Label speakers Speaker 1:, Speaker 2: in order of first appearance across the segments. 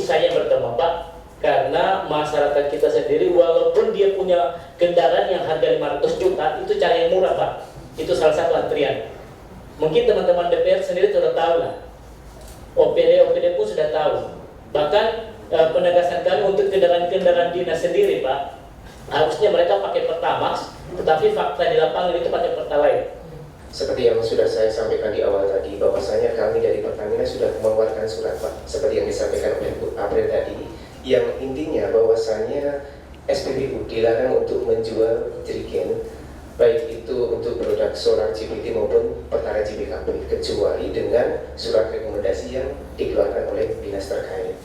Speaker 1: saya pertama Pak, karena masyarakat kita sendiri walaupun dia punya kendaraan yang harga 500 juta itu cara yang murah Pak, itu salah satu antrian. Mungkin teman-teman DPR sendiri sudah tahu lah, OPD pun sudah tahu. Bahkan penegasan kami untuk kendaraan dinas sendiri Pak, harusnya mereka pakai Pertamax, tetapi fakta di lapangan itu pakai Pertalite.
Speaker 2: Seperti yang sudah saya sampaikan di awal tadi, bahwasanya kami dari Pertamina sudah mengeluarkan surat Pak, seperti yang disampaikan oleh Bu April tadi, yang intinya bahwasanya SPBU dilarang untuk menjual jerigen, baik itu untuk produk solar GPT maupun Pertalite GBKP, kecuali dengan surat rekomendasi yang dikeluarkan oleh dinas terkait.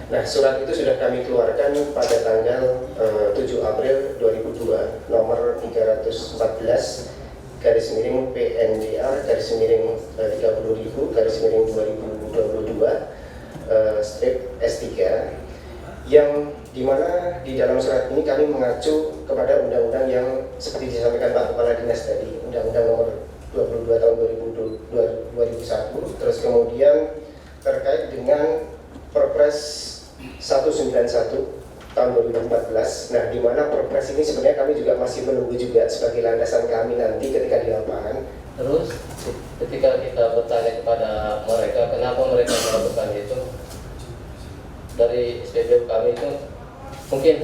Speaker 2: Nah, surat itu sudah kami keluarkan pada tanggal 7 April 2002, nomor 314 garis miring PNDR garis miring 30.000 garis miring 2022 strip S3, yang dimana di dalam surat ini kami mengacu kepada undang-undang yang seperti disampaikan Pak Kepala Dinas tadi, Undang-Undang nomor 22 tahun 2001, terus kemudian terkait dengan Perpres 191 tahun 2014. Nah, di mana Perpres ini sebenarnya kami juga masih menunggu juga sebagai landasan kami nanti ketika di lapangan.
Speaker 3: Terus ketika kita bertanya kepada mereka kenapa mereka melakukan itu, dari SPBU kami itu mungkin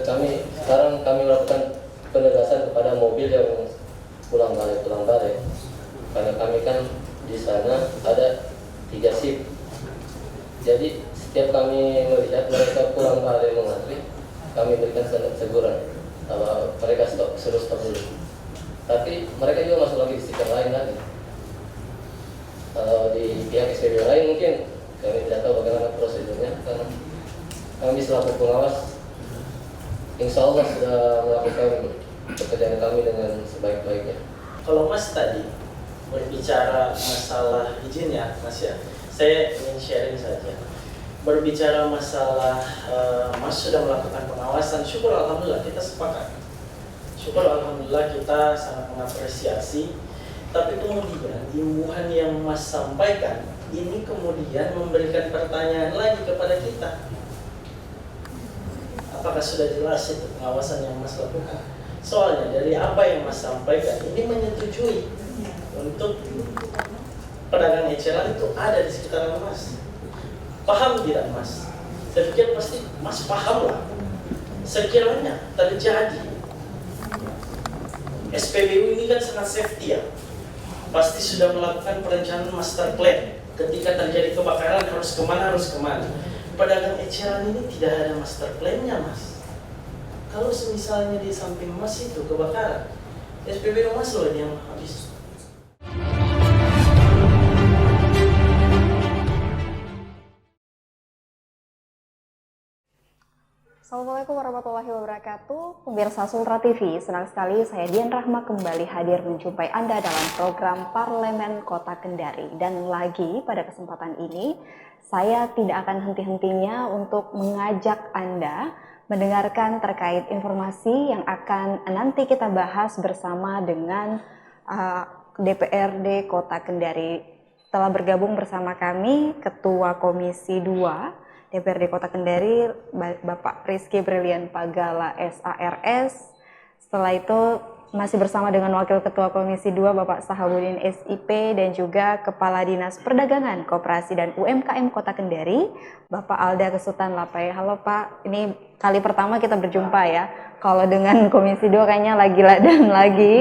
Speaker 3: kami sekarang melakukan penegasan kepada mobil yang pulang balik, karena kami kan di sana ada 3 shift. Jadi setiap kami melihat mereka pulang balik mengantri, kami berikan teguran kalau mereka suruh stop dulu. Tapi mereka juga masuk lagi di stiker lain lagi. Kalau di pihak SPBU lain mungkin kami tidak tahu bagaimana prosedurnya, karena kami selaku pengawas insya Allah sudah melakukan pekerjaan kami dengan sebaik-baiknya.
Speaker 4: Kalau Mas tadi berbicara masalah izin ya Mas ya, saya ingin sharing saja. Berbicara masalah Mas sudah melakukan pengawasan, syukur alhamdulillah kita sepakat. Syukur alhamdulillah kita sangat mengapresiasi. Tapi kemudian imbuhan yang Mas sampaikan ini kemudian memberikan pertanyaan lagi kepada kita. Apakah sudah jelas itu pengawasan yang Mas lakukan? Soalnya dari apa yang Mas sampaikan ini menyetujui untuk pedagang eceran itu ada di sekitar Mas. Paham tidak Mas? Saya pikir pasti Mas paham lah. Sekiranya terjadi SPBU ini kan sangat safety ya, pasti sudah melakukan perencanaan master plan. Ketika terjadi kebakaran harus kemana. Pedagang eceran ini tidak ada master plan-nya Mas. Kalau misalnya di samping Mas itu kebakaran, SPBU Mas loh yang habis.
Speaker 5: Assalamualaikum warahmatullahi wabarakatuh. Pemirsa Sultra TV, senang sekali saya Dian Rahma kembali hadir menjumpai Anda dalam program Parlemen Kota Kendari. Dan lagi pada kesempatan ini, saya tidak akan henti-hentinya untuk mengajak Anda mendengarkan terkait informasi yang akan nanti kita bahas bersama dengan DPRD Kota Kendari. Telah bergabung bersama kami Ketua Komisi 2 DPRD Kota Kendari, Bapak Rizky Brilian Pagala SARS. Setelah itu masih bersama dengan Wakil Ketua Komisi 2 Bapak Sahabudin SIP dan juga Kepala Dinas Perdagangan, Koperasi dan UMKM Kota Kendari, Bapak Alda Kesutan Lapai. Halo Pak, ini kali pertama kita berjumpa ya. Kalau dengan Komisi 2 kayaknya lagi dan lagi.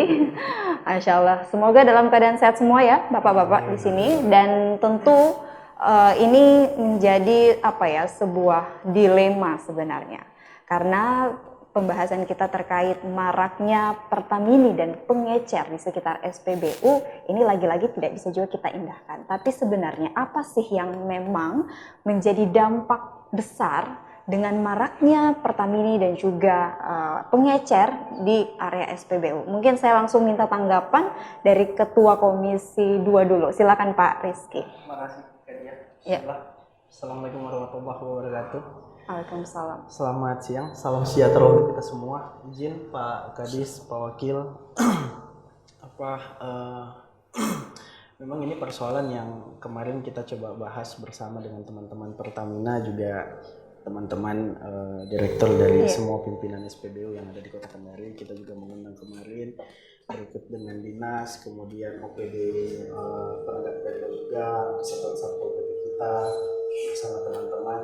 Speaker 5: Masya Allah. Semoga dalam keadaan sehat semua ya Bapak-Bapak di sini, dan tentu ini menjadi sebuah dilema sebenarnya, karena pembahasan kita terkait maraknya Pertamini dan pengecer di sekitar SPBU ini lagi-lagi tidak bisa juga kita indahkan. Tapi sebenarnya apa sih yang memang menjadi dampak besar dengan maraknya Pertamini dan juga pengecer di area SPBU? Mungkin saya langsung minta tanggapan dari Ketua Komisi 2 dulu. Silakan Pak Rizky.
Speaker 6: Terima kasih.
Speaker 5: Ya.
Speaker 6: Assalamualaikum warahmatullahi wabarakatuh.
Speaker 5: Waalaikumsalam.
Speaker 6: Selamat siang, salam sejahtera untuk kita semua. Izin Pak Kadis, Pak Wakil, Memang ini persoalan yang kemarin kita coba bahas bersama dengan teman-teman Pertamina, juga teman-teman direktur dari semua pimpinan SPBU yang ada di Kota Kendari. Kita juga mengundang kemarin berikut dengan dinas, kemudian OPD perangkat daerah juga beserta satpol pp kita bersama teman-teman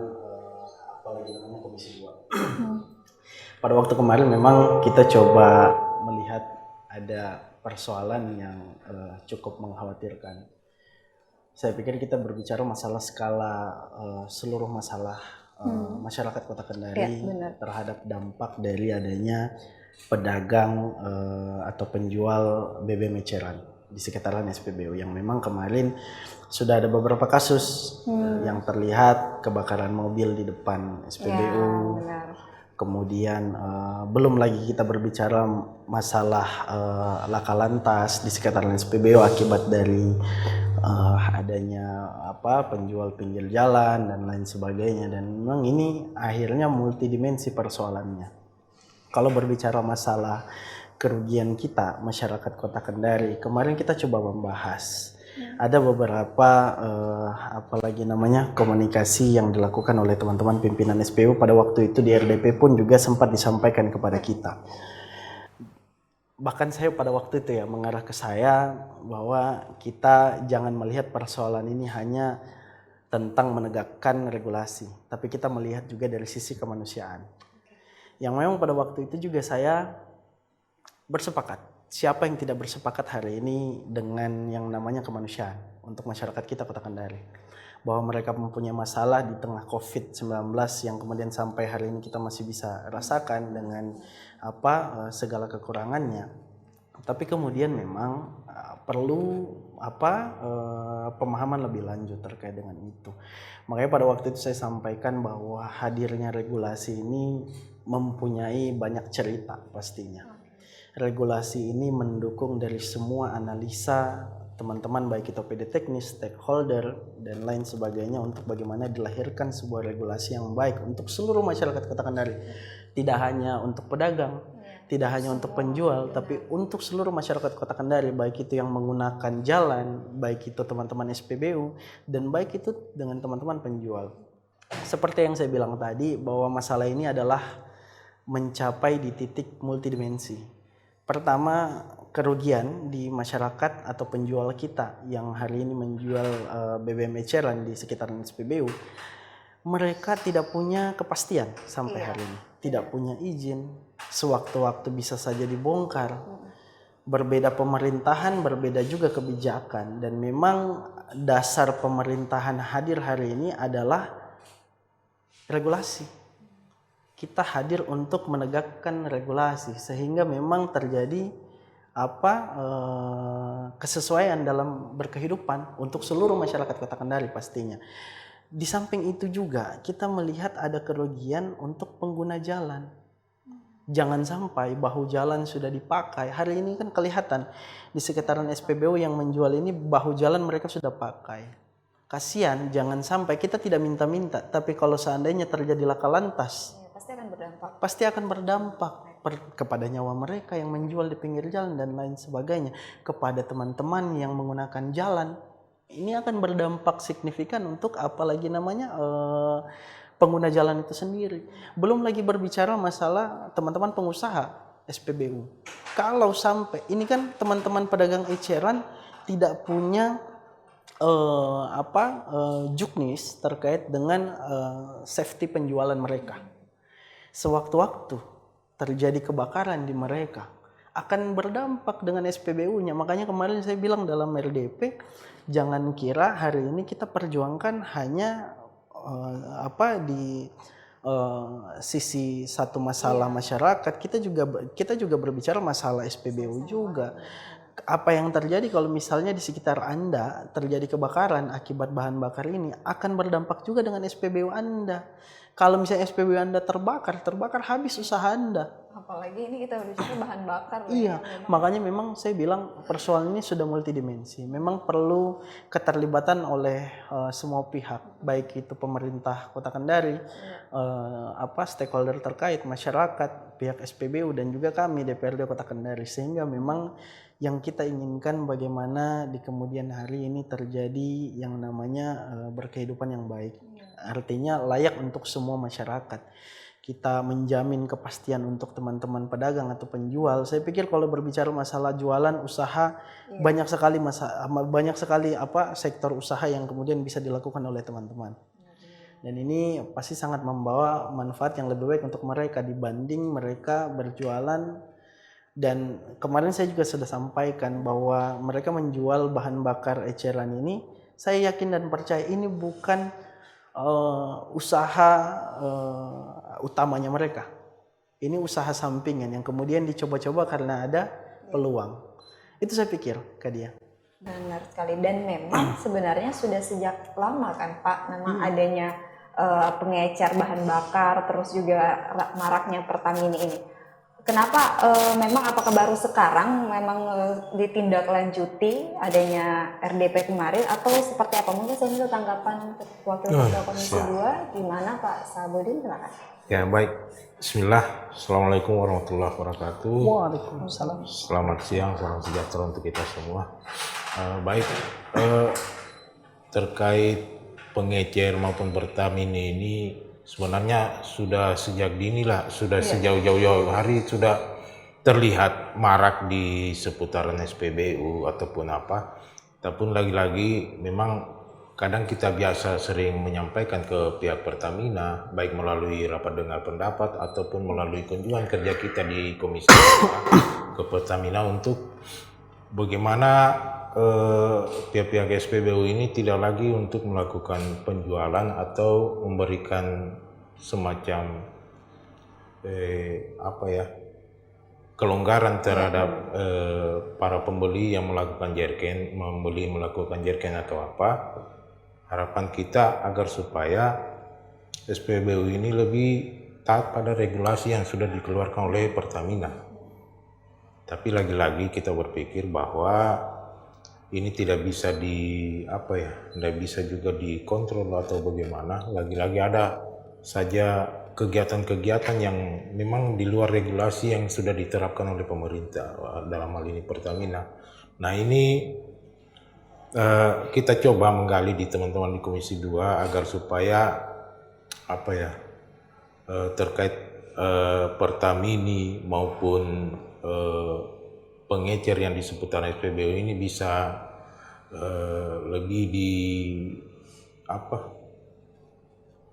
Speaker 6: apalagi namanya Komisi 2. Pada waktu kemarin memang kita coba melihat ada persoalan yang cukup mengkhawatirkan. Saya pikir kita berbicara masalah skala seluruh masalah masyarakat Kota Kendari terhadap dampak dari adanya pedagang atau penjual BBM eceran di sekitaran SPBU yang memang kemarin sudah ada beberapa kasus yang terlihat kebakaran mobil di depan SPBU. Kemudian belum lagi kita berbicara masalah laka lantas di sekitaran SPBU akibat dari adanya penjual pinggir jalan dan lain sebagainya, dan memang ini akhirnya multidimensi persoalannya. Kalau berbicara masalah kerugian kita masyarakat Kota Kendari, kemarin kita coba membahas ada beberapa apalagi namanya komunikasi yang dilakukan oleh teman-teman pimpinan SPBU pada waktu itu di RDP pun juga sempat disampaikan kepada kita. Bahkan saya pada waktu itu ya mengarah ke saya bahwa kita jangan melihat persoalan ini hanya tentang menegakkan regulasi, tapi kita melihat juga dari sisi kemanusiaan. Yang memang pada waktu itu juga saya bersepakat. Siapa yang tidak bersepakat hari ini dengan yang namanya kemanusiaan untuk masyarakat kita Kota Kendari? Bahwa mereka mempunyai masalah di tengah COVID-19 yang kemudian sampai hari ini kita masih bisa rasakan dengan segala kekurangannya. Tapi kemudian memang perlu pemahaman lebih lanjut terkait dengan itu. Makanya pada waktu itu saya sampaikan bahwa hadirnya regulasi ini mempunyai banyak cerita pastinya. Regulasi ini mendukung dari semua analisa teman-teman baik itu OPD teknis, stakeholder, dan lain sebagainya untuk bagaimana dilahirkan sebuah regulasi yang baik untuk seluruh masyarakat Kota Kendari. Tidak hanya untuk pedagang, tidak hanya untuk penjual, tapi untuk seluruh masyarakat Kota Kendari, baik itu yang menggunakan jalan, baik itu teman-teman SPBU, dan baik itu dengan teman-teman penjual. Seperti yang saya bilang tadi, bahwa masalah ini adalah mencapai di titik multidimensi. Pertama, kerugian di masyarakat atau penjual kita yang hari ini menjual BBM eceran di sekitaran SPBU, mereka tidak punya kepastian sampai hari ini, tidak punya izin, sewaktu-waktu bisa saja dibongkar. Berbeda pemerintahan, berbeda juga kebijakan, dan memang dasar pemerintahan hadir hari ini adalah regulasi. Kita hadir untuk menegakkan regulasi sehingga memang terjadi kesesuaian dalam berkehidupan untuk seluruh masyarakat Kota Kendari pastinya. Di samping itu juga kita melihat ada kerugian untuk pengguna jalan. Jangan sampai bahu jalan sudah dipakai. Hari ini kan kelihatan di sekitaran SPBU yang menjual ini bahu jalan mereka sudah pakai. Kasihan, jangan sampai kita tidak minta-minta, tapi kalau seandainya terjadi laka lantas, pasti akan berdampak kepada nyawa mereka yang menjual di pinggir jalan dan lain sebagainya, kepada teman-teman yang menggunakan jalan. Ini akan berdampak signifikan untuk apalagi namanya pengguna jalan itu sendiri. Belum lagi berbicara masalah teman-teman pengusaha SPBU. Kalau sampai ini kan teman-teman pedagang eceran tidak punya juknis terkait dengan safety penjualan mereka. Sewaktu-waktu terjadi kebakaran di mereka akan berdampak dengan SPBU-nya. Makanya kemarin saya bilang dalam RDP, jangan kira hari ini kita perjuangkan hanya di sisi satu masalah masyarakat. Kita juga berbicara masalah SPBU juga. Apa yang terjadi kalau misalnya di sekitar Anda terjadi kebakaran akibat bahan bakar ini akan berdampak juga dengan SPBU Anda. Kalau misalnya SPBU Anda terbakar habis usaha Anda.
Speaker 5: Apalagi ini kita berbicara bahan bakar.
Speaker 6: Iya, makanya memang saya bilang persoalan ini sudah multidimensi. Memang perlu keterlibatan oleh semua pihak, baik itu pemerintah Kota Kendari, stakeholder terkait, masyarakat, pihak SPBU dan juga kami DPRD Kota Kendari, sehingga memang yang kita inginkan bagaimana di kemudian hari ini terjadi yang namanya berkehidupan yang baik. Artinya layak untuk semua masyarakat. Kita menjamin kepastian untuk teman-teman pedagang atau penjual. Saya pikir kalau berbicara masalah jualan, usaha, banyak sekali sektor usaha yang kemudian bisa dilakukan oleh teman-teman. Dan ini pasti sangat membawa manfaat yang lebih baik untuk mereka dibanding mereka berjualan. Dan kemarin saya juga sudah sampaikan bahwa mereka menjual bahan bakar eceran ini, saya yakin dan percaya ini bukan usaha utamanya mereka. Ini usaha sampingan yang kemudian dicoba-coba karena ada peluang. Itu saya pikir, Kak Dia.
Speaker 5: Benar sekali. Dan memang sebenarnya sudah sejak lama kan Pak, memang adanya pengecer bahan bakar, terus juga maraknya Pertamina ini. Kenapa memang apakah baru sekarang memang ditindaklanjuti adanya RDP kemarin atau seperti apa? Mungkin saya minta tanggapan Wakil Ketua Komisi 2 gimana Pak Sabudin, silakan.
Speaker 7: Ya baik, Bismillah, Assalamualaikum warahmatullahi wabarakatuh.
Speaker 6: Waalaikumsalam.
Speaker 7: Selamat siang, salam sejahtera untuk kita semua. Terkait pengecer maupun Pertamina ini sebenarnya sudah sejak dini lah, sudah sejauh-jauh hari sudah terlihat marak di seputaran SPBU ataupun apa. Tapi lagi-lagi memang kadang kita biasa sering menyampaikan ke pihak Pertamina, baik melalui rapat dengar pendapat ataupun melalui kunjungan kerja kita di Komisi 2 ke Pertamina untuk bagaimana pihak-pihak SPBU ini tidak lagi untuk melakukan penjualan atau memberikan semacam kelonggaran terhadap para pembeli yang melakukan jerken atau apa. Harapan kita agar supaya SPBU ini lebih taat pada regulasi yang sudah dikeluarkan oleh Pertamina. Tapi lagi-lagi kita berpikir bahwa ini tidak bisa tidak bisa juga dikontrol atau bagaimana. Lagi-lagi ada saja kegiatan-kegiatan yang memang di luar regulasi yang sudah diterapkan oleh pemerintah, dalam hal ini Pertamina. Nah ini kita coba menggali di teman-teman di Komisi 2 agar supaya terkait Pertamina maupun pengecer yang di seputaran SPBU ini bisa lebih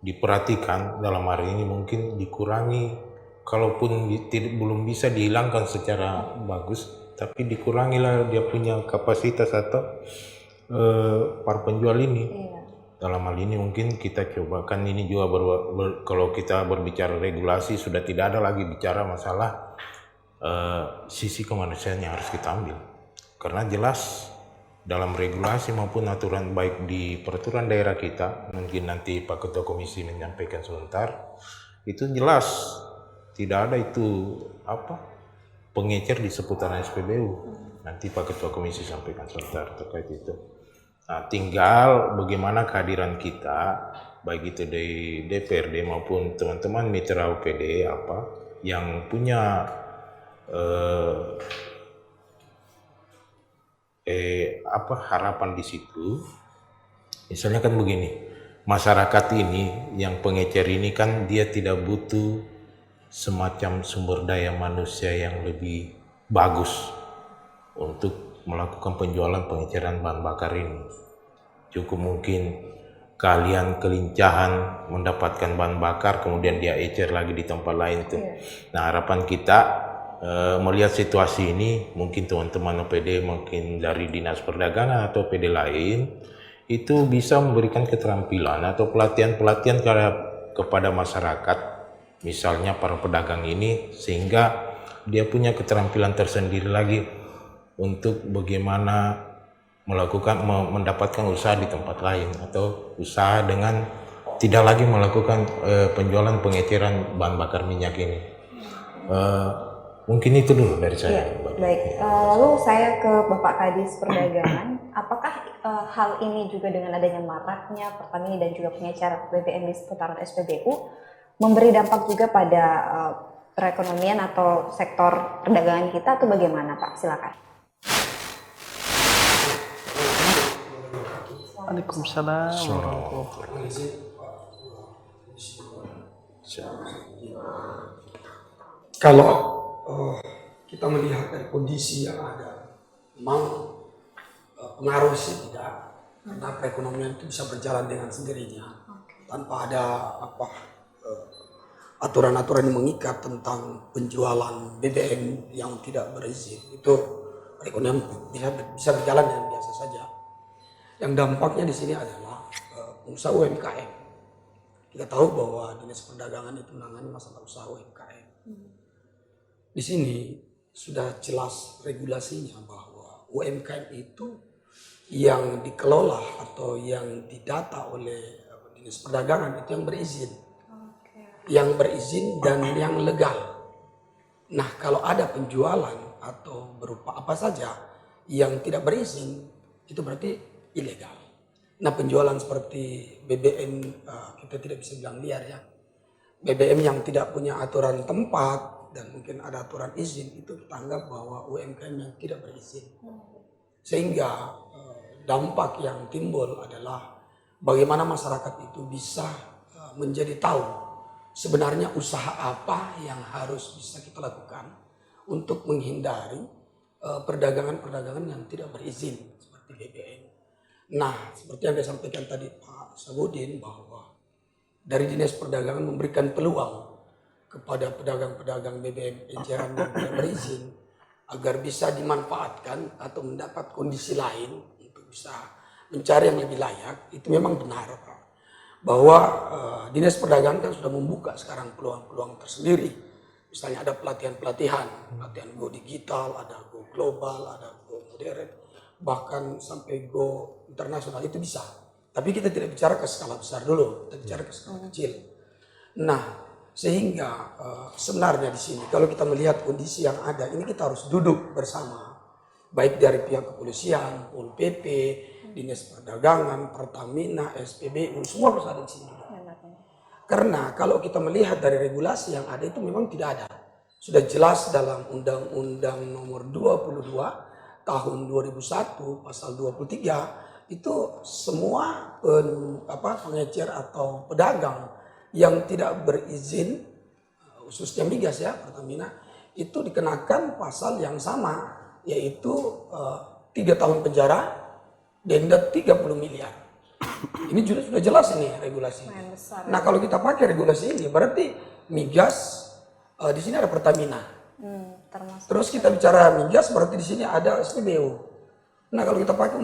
Speaker 7: diperhatikan. Dalam hari ini mungkin dikurangi, kalaupun belum bisa dihilangkan secara bagus, tapi dikurangilah dia punya kapasitas atau para penjual ini. Dalam hal ini mungkin kita coba, kan ini juga kalau kita berbicara regulasi sudah tidak ada lagi bicara masalah sisi kemanusiaan yang harus kita ambil, karena jelas dalam regulasi maupun aturan baik di peraturan daerah kita, mungkin nanti Pak Ketua Komisi menyampaikan sebentar, itu jelas tidak ada itu pengecer di seputaran SPBU. Nanti Pak Ketua Komisi sampaikan sebentar terkait itu. Nah, tinggal bagaimana kehadiran kita baik itu dari DPRD maupun teman-teman mitra UPD yang punya harapan di situ. Misalnya kan begini, masyarakat ini yang pengecer ini kan dia tidak butuh semacam sumber daya manusia yang lebih bagus untuk melakukan penjualan pengeceran bahan bakar ini. Cukup mungkin kalian kelincahan mendapatkan bahan bakar kemudian dia ecer lagi di tempat lain tuh. Nah, harapan kita melihat situasi ini, mungkin teman-teman OPD mungkin dari Dinas Perdagangan atau OPD lain itu bisa memberikan keterampilan atau pelatihan-pelatihan kepada masyarakat, misalnya para pedagang ini, sehingga dia punya keterampilan tersendiri lagi untuk bagaimana mendapatkan usaha di tempat lain atau usaha dengan tidak lagi melakukan penjualan pengeceran bahan bakar minyak ini. Mungkin itu dulu dari
Speaker 5: Iya,
Speaker 7: saya.
Speaker 5: baik. Lalu saya ke Bapak Kadis Perdagangan, apakah hal ini juga dengan adanya maraknya Pertamina dan juga pengecer BBM di seputaran SPBU memberi dampak juga pada perekonomian atau sektor perdagangan kita atau bagaimana Pak? Silakan.
Speaker 6: Waalaikumsalam.
Speaker 8: Kalau kita melihat dari kondisi yang ada, memang pengaruh sih tidak, karena perekonomian itu bisa berjalan dengan sendirinya tanpa ada aturan-aturan yang mengikat tentang penjualan BBM yang tidak berizin. Itu perekonomian bisa berjalan dengan biasa saja. Yang dampaknya di sini adalah usaha UMKM. Kita tahu bahwa Dinas Perdagangan itu menangani masalah usaha UMKM. Di sini sudah jelas regulasinya bahwa UMKM itu yang dikelola atau yang didata oleh Dinas Perdagangan itu yang berizin. Yang berizin dan yang legal. Nah, kalau ada penjualan atau berupa apa saja yang tidak berizin, itu berarti ilegal. Nah, penjualan seperti BBM, kita tidak bisa bilang liar ya. BBM yang tidak punya aturan tempat dan mungkin ada aturan izin, itu kita anggap bahwa UMKM yang tidak berizin. Sehingga dampak yang timbul adalah bagaimana masyarakat itu bisa menjadi tahu sebenarnya usaha apa yang harus bisa kita lakukan untuk menghindari perdagangan-perdagangan yang tidak berizin seperti BBM. Nah, seperti yang disampaikan tadi Pak Sabudin bahwa dari Dinas Perdagangan memberikan peluang kepada pedagang-pedagang BBM eceran yang tidak berizin agar bisa dimanfaatkan atau mendapat kondisi lain untuk bisa mencari yang lebih layak, itu memang benar Pak. Bahwa Dinas Perdagangan kan sudah membuka sekarang peluang-peluang tersendiri. Misalnya ada pelatihan-pelatihan, pelatihan Go Digital, ada Go Global, ada Go Modern, bahkan sampai Go internasional itu bisa. Tapi kita tidak bicara ke skala besar dulu, kita bicara ke skala kecil. Nah, sehingga sebenarnya di sini kalau kita melihat kondisi yang ada, ini kita harus duduk bersama, baik dari pihak kepolisian, Pol PP, Dinas Perdagangan, Pertamina, SPBU, semua harus ada di sini. Karena kalau kita melihat dari regulasi yang ada itu memang tidak ada. Sudah jelas dalam Undang-Undang Nomor 22 Tahun 2001 Pasal 23 itu semua pengecer atau pedagang yang tidak berizin, khususnya migas ya Pertamina, itu dikenakan pasal yang sama, yaitu 3 tahun penjara, denda 30 miliar. Ini sudah jelas ini regulasi. Nah, kalau kita pakai regulasi ini berarti migas di sini ada Pertamina. Terus kita bicara migas berarti di sini ada SPBU. Nah, kalau kita pakai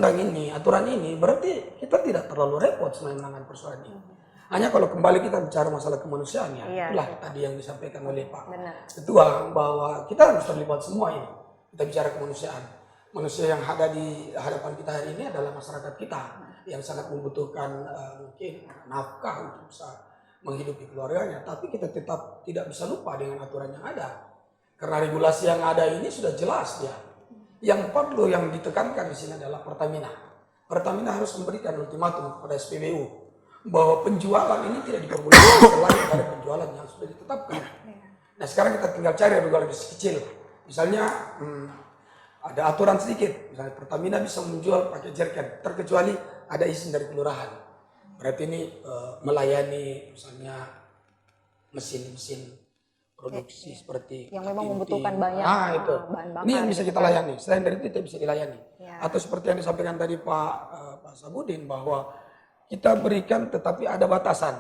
Speaker 8: aturan ini berarti kita tidak terlalu repot sebenarnya menangani persoalan ini. Hanya kalau kembali kita bicara masalah kemanusiaan ya, itulah tadi yang disampaikan oleh Pak Ketua bahwa kita harus terlibat semua ini. Kita bicara kemanusiaan. Manusia yang ada di hadapan kita hari ini adalah masyarakat kita yang sangat membutuhkan mungkin nafkah untuk bisa menghidupi keluarganya. Tapi kita tetap tidak bisa lupa dengan aturan yang ada. Karena regulasi yang ada ini sudah jelas ya. Yang perlu yang ditekankan di sini adalah Pertamina. Pertamina harus memberikan ultimatum kepada SPBU bahwa penjualan ini tidak diperbolehkan selain dari penjualan yang sudah ditetapkan. Nah, sekarang kita tinggal cari regulasi kecil. Misalnya ada aturan sedikit, misalnya Pertamina bisa menjual pakai jerigen, terkecuali ada izin dari kelurahan. Berarti ini melayani misalnya mesin-mesin produksi seperti
Speaker 5: yang memang membutuhkan banyak
Speaker 8: itu.
Speaker 5: bahan bakar.
Speaker 8: Ini yang bisa kita layani. Selain dari itu tidak bisa dilayani.
Speaker 5: Ya.
Speaker 8: Atau seperti yang disampaikan tadi Pak Sabudin bahwa kita berikan tetapi ada batasan.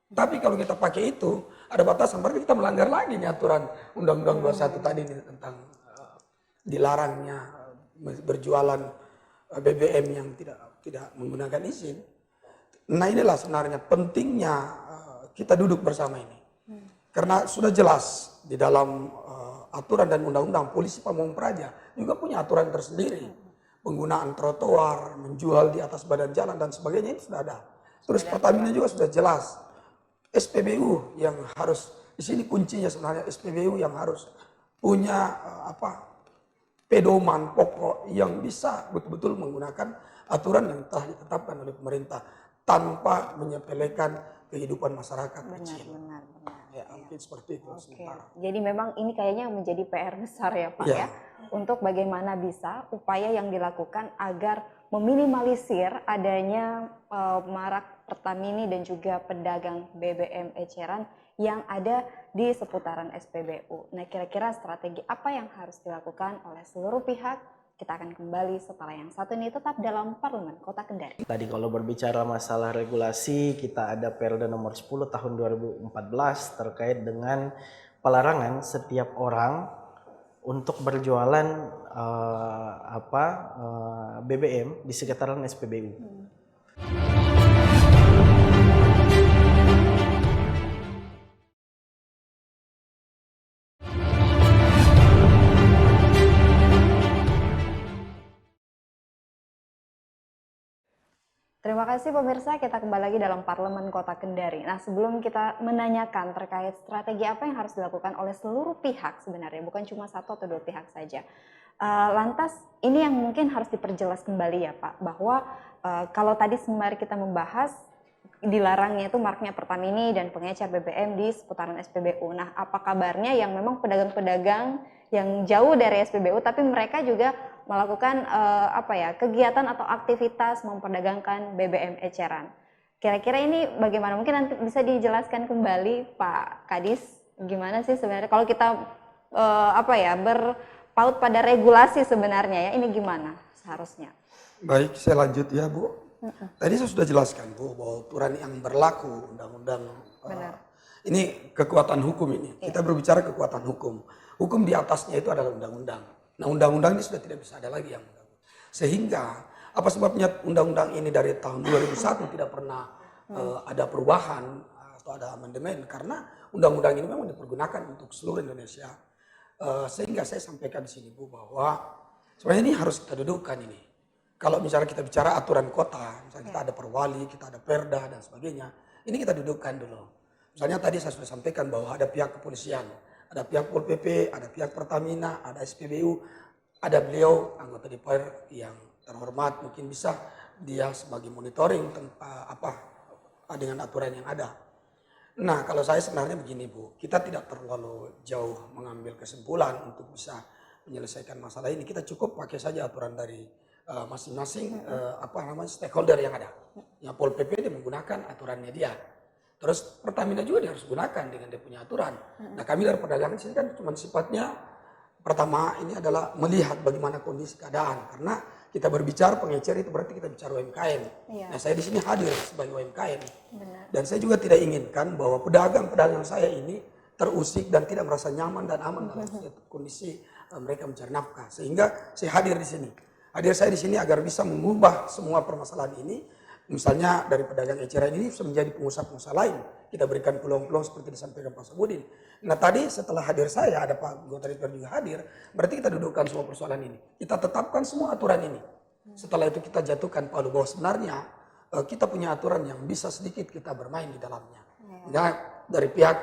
Speaker 8: Tapi kalau kita pakai itu ada batasan, berarti kita melanggar lagi nih aturan Undang-Undang 21 tadi ini tentang dilarangnya berjualan BBM yang tidak menggunakan izin. Nah, inilah sebenarnya pentingnya kita duduk bersama ini. Karena sudah jelas di dalam aturan dan undang-undang polisi Pamong Praja juga punya aturan tersendiri. Penggunaan trotoar, menjual di atas badan jalan dan sebagainya itu sudah ada. Terus Pertamina juga sudah jelas. SPBU yang harus Di sini kuncinya sebenarnya SPBU yang harus punya pedoman pokok yang bisa betul-betul menggunakan aturan yang telah ditetapkan oleh pemerintah tanpa menyepelekan kehidupan masyarakat kecil.
Speaker 5: Benar.
Speaker 8: Ya, mungkin seperti itu
Speaker 5: Oke.
Speaker 8: sementara.
Speaker 5: Jadi memang ini kayaknya menjadi PR besar ya Pak ya, untuk bagaimana bisa upaya yang dilakukan agar meminimalisir adanya marak Pertamini dan juga pedagang BBM eceran yang ada di seputaran SPBU. Nah, kira-kira strategi apa yang harus dilakukan oleh seluruh pihak? Kita akan kembali setelah yang satu ini, tetap dalam Parlemen Kota Kendari.
Speaker 6: Tadi kalau berbicara masalah regulasi, kita ada Perda nomor 10 tahun 2014 terkait dengan pelarangan setiap orang untuk berjualan BBM di sekitaran SPBU.
Speaker 5: Terima kasih pemirsa, kita kembali lagi dalam Parlemen Kota Kendari. Nah, sebelum kita menanyakan terkait strategi apa yang harus dilakukan oleh seluruh pihak sebenarnya, bukan cuma satu atau dua pihak saja. Lantas ini yang mungkin harus diperjelas kembali ya Pak, bahwa kalau tadi sembari kita membahas dilarangnya itu marknya Pertamini dan pengecer BBM di seputaran SPBU. Nah, apa kabarnya yang memang pedagang-pedagang yang jauh dari SPBU tapi mereka juga melakukan kegiatan atau aktivitas memperdagangkan BBM eceran. Kira-kira ini bagaimana? Mungkin nanti bisa dijelaskan kembali Pak Kadis, gimana sih sebenarnya kalau kita berpaut pada regulasi sebenarnya ya, ini gimana seharusnya?
Speaker 8: Baik, saya lanjut ya Bu. Tadi saya sudah jelaskan Bu bahwa aturan yang berlaku undang-undang ini kekuatan hukum ini. Kita berbicara kekuatan hukum. Hukum di atasnya itu adalah undang-undang. Nah, undang-undang ini sudah tidak bisa ada lagi yang undang-undang. Sehingga apa sebabnya undang-undang ini dari tahun 2001 tidak pernah ada perubahan atau ada amandemen, karena undang-undang ini memang dipergunakan untuk seluruh Indonesia. Sehingga saya sampaikan di sini Bu bahwa sebenarnya ini harus kita dudukkan ini. Kalau misalnya kita bicara aturan kota, misalnya kita ada perwali, kita ada perda dan sebagainya, ini kita dudukkan dulu. Misalnya tadi saya sudah sampaikan bahwa ada pihak kepolisian, ada pihak Pol PP, ada pihak Pertamina, ada SPBU, ada beliau anggota DPR yang terhormat, mungkin bisa dia sebagai monitoring dengan aturan yang ada. Nah, kalau saya sebenarnya begini Bu, kita tidak terlalu jauh mengambil kesimpulan untuk bisa menyelesaikan masalah ini. Kita cukup pakai saja aturan dari masing-masing stakeholder yang ada. Ya, Pol PP dia menggunakan aturannya dia. Terus Pertamina juga dia harus gunakan dengan dia punya aturan. Nah, kami dari perdagangan sini kan cuma sifatnya pertama ini adalah melihat bagaimana kondisi keadaan, karena kita berbicara pengecer itu berarti kita bicara UMKM. Nah, saya di sini hadir sebagai UMKM. Dan saya juga tidak inginkan bahwa pedagang-pedagang saya ini terusik dan tidak merasa nyaman dan aman dalam kondisi mereka mencari nafkah. Sehingga saya hadir di sini. Hadir saya di sini agar bisa mengubah semua permasalahan ini. Misalnya dari pedagang eceran ini bisa menjadi pengusaha-pengusaha lain. Kita berikan peluang-peluang seperti disampaikan Pak Sabudin. Nah, tadi setelah hadir saya, ada Pak anggota DPR juga hadir. Berarti kita dudukkan semua persoalan ini. Kita tetapkan semua aturan ini. Setelah itu kita jatuhkan palu bahwa sebenarnya kita punya aturan yang bisa sedikit kita bermain di dalamnya. Nah, dari pihak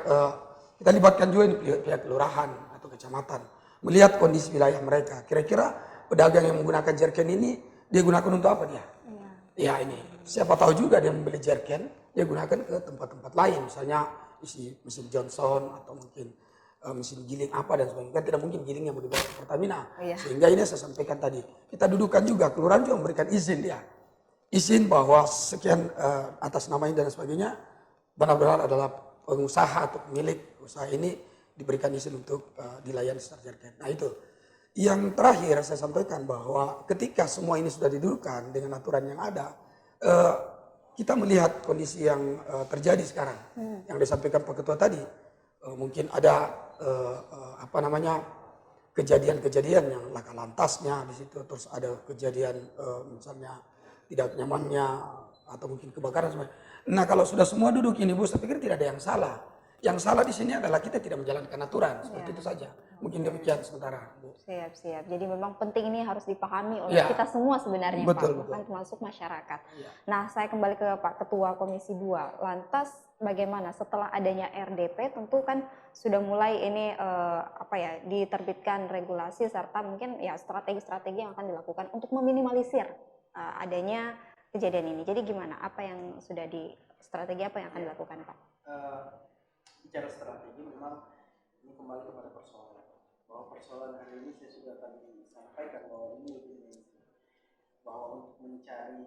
Speaker 8: kita libatkan juga ini pihak kelurahan atau kecamatan. Melihat kondisi wilayah mereka. Kira-kira pedagang yang menggunakan jerken ini, dia gunakan untuk apa dia? Ya ini, siapa tahu juga dia membeli jerken, dia gunakan ke tempat-tempat lain. Misalnya isi mesin Johnson atau mungkin mesin giling apa dan sebagainya. Kan tidak mungkin gilingnya mau dibawa ke Pertamina. Sehingga ini saya sampaikan tadi, kita dudukan juga, kelurahan juga memberikan izin dia. Izin bahwa sekian atas nama ini dan sebagainya, benar-benar adalah pengusaha atau pemilik usaha ini diberikan izin untuk dilayani secara jerken. Nah itu. Yang terakhir saya sampaikan bahwa ketika semua ini sudah didudukkan dengan aturan yang ada, kita melihat kondisi yang terjadi sekarang, yang disampaikan Pak Ketua tadi, mungkin ada kejadian-kejadian yang laka lantasnya di situ, terus ada kejadian misalnya tidak nyamannya atau mungkin kebakaran. Nah, kalau sudah semua duduk ini Bu, saya pikir tidak ada yang salah. yang salah di sini adalah kita tidak menjalankan aturan, seperti itu saja. Mungkin demikian sementara, Bu.
Speaker 5: Siap. Jadi memang penting ini harus dipahami oleh kita semua sebenarnya,
Speaker 8: betul,
Speaker 5: Pak, bukan
Speaker 8: betul.
Speaker 5: termasuk masyarakat.
Speaker 8: Iya.
Speaker 5: Nah, saya kembali ke Pak Ketua Komisi 2. Lantas bagaimana setelah adanya RDP, tentu kan sudah mulai ini diterbitkan regulasi serta mungkin ya strategi-strategi yang akan dilakukan untuk meminimalisir adanya kejadian ini. Jadi gimana? Apa yang sudah strategi apa yang akan dilakukan, Pak?
Speaker 6: Bicara strategi memang ini kembali kepada persoalan. Bahwa persoalan hari ini saya sudah tadi sampaikan bahwa ini lebih mainstream. Bahwa untuk mencari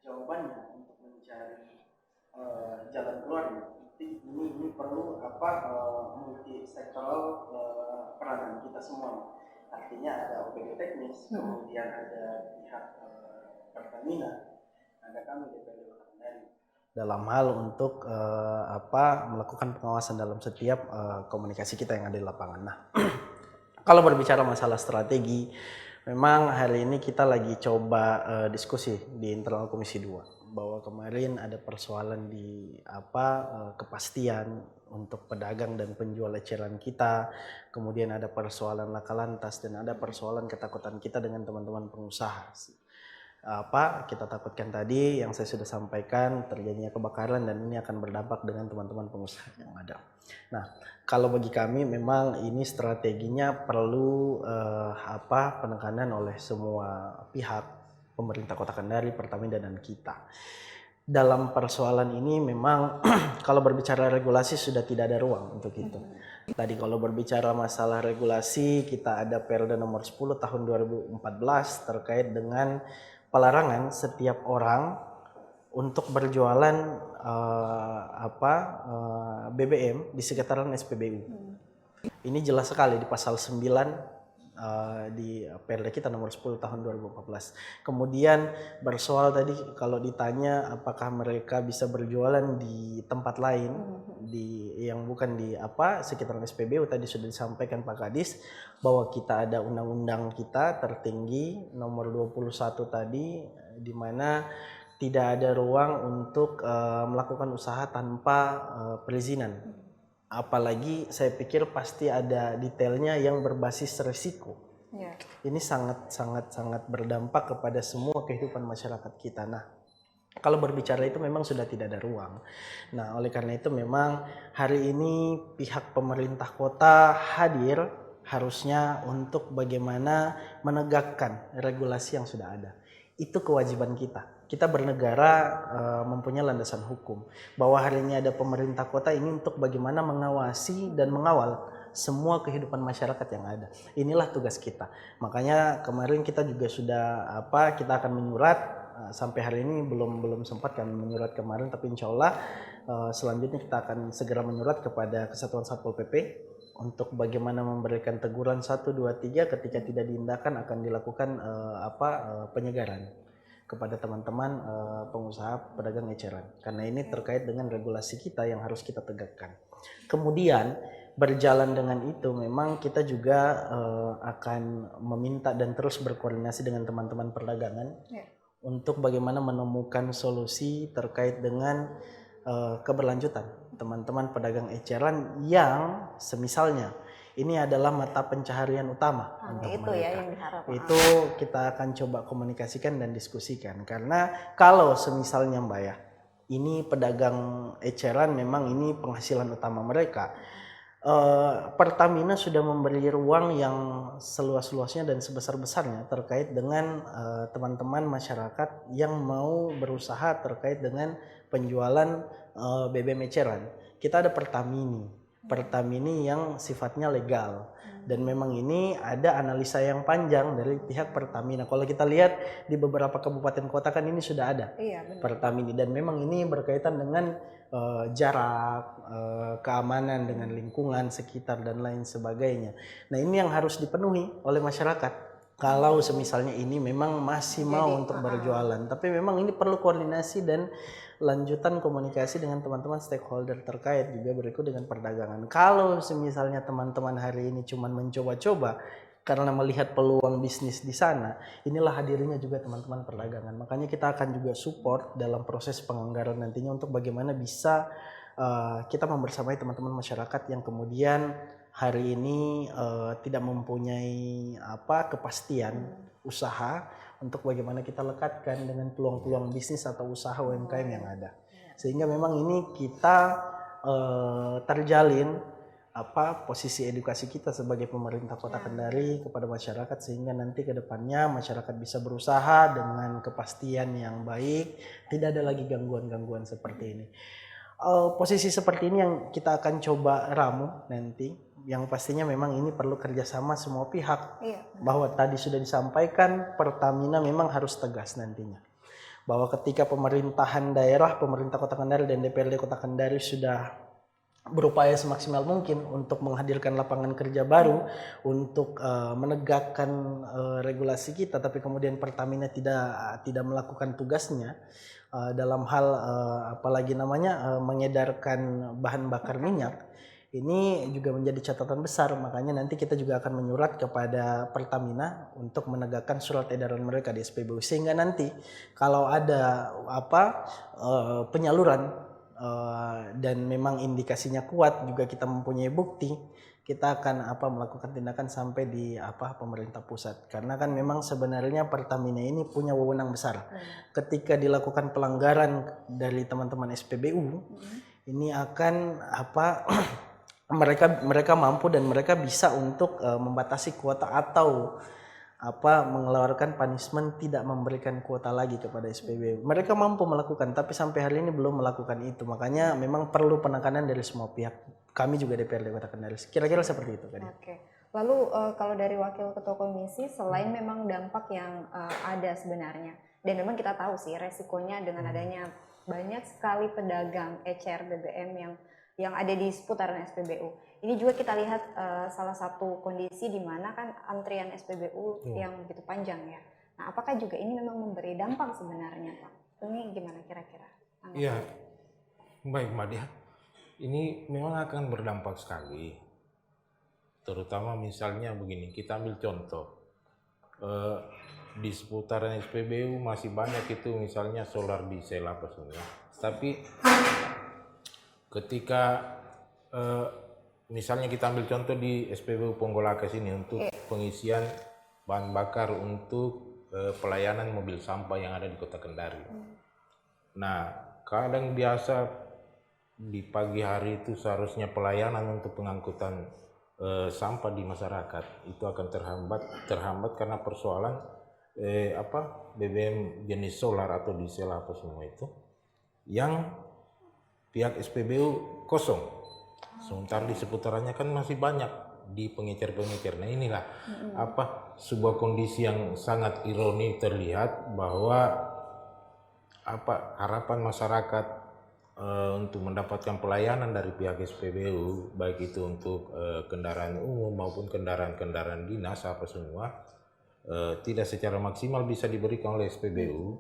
Speaker 6: jawabannya, untuk mencari jalan keluarnya, ini perlu multi sektoral peranan kita semua. Artinya ada OPD teknis, kemudian ada pihak Pertamina, ada kami DPRD Kota Kendari. Dalam hal untuk melakukan pengawasan dalam setiap komunikasi kita yang ada di lapangan. Nah, kalau berbicara masalah strategi, memang hari ini kita lagi coba diskusi di internal Komisi 2 bahwa kemarin ada persoalan di kepastian untuk pedagang dan penjual eceran kita, kemudian ada persoalan laka lantas dan ada persoalan ketakutan kita dengan teman-teman pengusaha. Kita takutkan tadi yang saya sudah sampaikan, terjadinya kebakaran dan ini akan berdampak dengan teman-teman pengusaha yang ada. Nah, kalau bagi kami memang ini strateginya perlu penekanan oleh semua pihak, pemerintah Kota Kendari, Pertamina dan kita. Dalam persoalan ini memang kalau berbicara regulasi sudah tidak ada ruang untuk itu. Tadi kalau berbicara masalah regulasi, kita ada Perda nomor 10 tahun 2014 terkait dengan pelarangan setiap orang untuk berjualan BBM di sekitaran SPBU. Ini jelas sekali di pasal 9 di Perda kita nomor 10 tahun 2014. Kemudian bersoal tadi kalau ditanya apakah mereka bisa berjualan di tempat lain yang bukan di sekitaran SPBU, tadi sudah disampaikan Pak Kadis bahwa kita ada undang-undang kita tertinggi nomor 21 tadi di mana tidak ada ruang untuk melakukan usaha tanpa perizinan. Apalagi saya pikir pasti ada detailnya yang berbasis risiko. Yeah. Ini sangat berdampak kepada semua kehidupan masyarakat kita. Nah, kalau berbicara itu memang sudah tidak ada ruang. Nah, oleh karena itu memang hari ini pihak pemerintah kota hadir harusnya untuk bagaimana menegakkan regulasi yang sudah ada. Itu kewajiban kita. Kita bernegara mempunyai landasan hukum. Bahwa hari ini ada pemerintah kota ini untuk bagaimana mengawasi dan mengawal semua kehidupan masyarakat yang ada. Inilah tugas kita. Makanya kemarin kita juga sudah kita akan menyurat sampai hari ini belum sempat kami menyurat kemarin, tapi insya Allah selanjutnya kita akan segera menyurat kepada Kesatuan Satpol PP untuk bagaimana memberikan teguran 1, 2, 3 ketika tidak diindahkan akan dilakukan penyegaran kepada teman-teman pengusaha pedagang eceran. Karena ini terkait dengan regulasi kita yang harus kita tegakkan. Kemudian berjalan dengan itu memang kita juga akan meminta dan terus berkoordinasi dengan teman-teman perdagangan untuk bagaimana menemukan solusi terkait dengan keberlanjutan teman-teman pedagang eceran yang semisalnya ini adalah mata pencaharian utama untuk
Speaker 5: itu
Speaker 6: mereka.
Speaker 5: Ya yang diharapkan.
Speaker 6: Itu kita akan coba komunikasikan dan diskusikan. Karena kalau semisalnya Mbak ya, ini pedagang eceran memang ini penghasilan utama mereka. Pertamina sudah memberi ruang yang seluas-luasnya dan sebesar-besarnya terkait dengan teman-teman masyarakat yang mau berusaha terkait dengan penjualan BBM eceran. Kita ada Pertamini yang sifatnya legal dan memang ini ada analisa yang panjang dari pihak Pertamina. Kalau kita lihat di beberapa kabupaten kota kan ini sudah ada Pertamini dan memang ini berkaitan dengan jarak, keamanan dengan lingkungan sekitar dan lain sebagainya. Nah ini yang harus dipenuhi oleh masyarakat. Kalau semisalnya ini memang masih mau untuk berjualan, tapi memang ini perlu koordinasi dan lanjutan komunikasi dengan teman-teman stakeholder terkait juga berikut dengan perdagangan. Kalau semisalnya teman-teman hari ini cuma mencoba-coba karena melihat peluang bisnis di sana, inilah hadirnya juga teman-teman perdagangan. Makanya kita akan juga support dalam proses penganggaran nantinya untuk bagaimana bisa kita membersamai teman-teman masyarakat yang kemudian hari ini tidak mempunyai kepastian usaha untuk bagaimana kita lekatkan dengan peluang-peluang bisnis atau usaha UMKM yang ada. Sehingga memang ini kita terjalin posisi edukasi kita sebagai pemerintah Kota Kendari kepada masyarakat, sehingga nanti ke depannya masyarakat bisa berusaha dengan kepastian yang baik, tidak ada lagi gangguan-gangguan seperti ini. Posisi seperti ini yang kita akan coba ramu nanti, yang pastinya memang ini perlu kerjasama semua pihak. Bahwa tadi sudah disampaikan, Pertamina memang harus tegas nantinya, bahwa ketika pemerintahan daerah, pemerintah Kota Kendari dan DPRD Kota Kendari sudah berupaya semaksimal mungkin untuk menghadirkan lapangan kerja baru, untuk menegakkan regulasi kita, tapi kemudian Pertamina tidak melakukan tugasnya dalam hal mengedarkan bahan bakar minyak. Ini juga menjadi catatan besar, makanya nanti kita juga akan menyurat kepada Pertamina untuk menegakkan surat edaran mereka di SPBU, sehingga nanti kalau ada penyaluran dan memang indikasinya kuat, juga kita mempunyai bukti, kita akan melakukan tindakan sampai di pemerintah pusat. Karena kan memang sebenarnya Pertamina ini punya wewenang besar. Ketika dilakukan pelanggaran dari teman-teman SPBU, ini akan mereka mampu dan mereka bisa untuk membatasi kuota atau mengeluarkan punishment, tidak memberikan kuota lagi kepada SPBU. Mereka mampu melakukan, tapi sampai hari ini belum melakukan itu. Makanya memang perlu penekanan dari semua pihak. Kami juga DPRD Kota Kendari. Kira-kira seperti itu kan.
Speaker 5: Oke. Lalu kalau dari Wakil Ketua Komisi, selain memang dampak yang ada sebenarnya, dan memang kita tahu sih resikonya dengan adanya banyak sekali pedagang ECR BBM yang ada di seputaran SPBU. Ini juga kita lihat salah satu kondisi di mana kan antrian SPBU yang begitu panjang ya. Nah, apakah juga ini memang memberi dampak sebenarnya, Pak? Ini gimana kira-kira?
Speaker 7: Iya, baik Mbak Dia. Ini memang akan berdampak sekali. Terutama misalnya begini, kita ambil contoh. Di seputaran SPBU masih banyak itu misalnya solar diesel apa semua. Tapi ketika misalnya kita ambil contoh di SPBU Ponggolakas ini untuk pengisian bahan bakar untuk pelayanan mobil sampah yang ada di Kota Kendari. Nah, kadang biasa di pagi hari itu seharusnya pelayanan untuk pengangkutan sampah di masyarakat itu akan terhambat karena persoalan BBM jenis solar atau diesel apa semua itu yang pihak SPBU kosong. Sementara di seputarannya kan masih banyak di pengecer-pengecer. Nah inilah sebuah kondisi yang sangat ironi terlihat bahwa harapan masyarakat untuk mendapatkan pelayanan dari pihak SPBU, baik itu untuk kendaraan umum maupun kendaraan-kendaraan dinas apa semua, tidak secara maksimal bisa diberikan oleh SPBU.